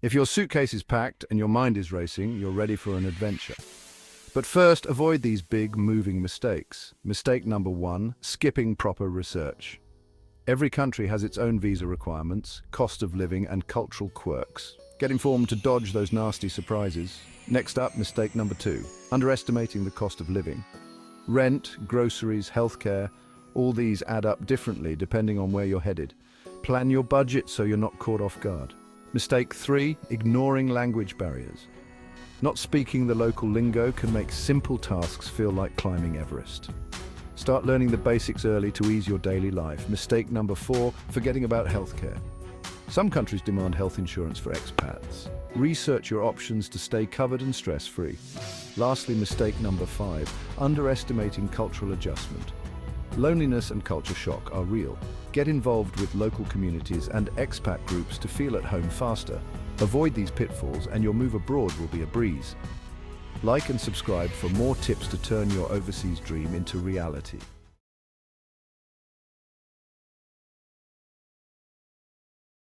If your suitcase is packed and your mind is racing, you're ready for an adventure. But first, avoid these big, moving mistakes. Mistake number 1, skipping proper research. Every country has its own visa requirements, cost of living, and cultural quirks. Get informed to dodge those nasty surprises. Next up, mistake number 2, underestimating the cost of living. Rent, groceries, healthcare, all these add up differently depending on where you're headed. Plan your budget so you're not caught off guard. Mistake 3, ignoring language barriers. Not speaking the local lingo can make simple tasks feel like climbing Everest. Start learning the basics early to ease your daily life. Mistake number 4, forgetting about healthcare. Some countries demand health insurance for expats. Research your options to stay covered and stress-free. Lastly, mistake number 5, underestimating cultural adjustment. Loneliness and culture shock are real. Get involved with local communities and expat groups to feel at home faster. Avoid these pitfalls and your move abroad will be a breeze. Like and subscribe for more tips to turn your overseas dream into reality.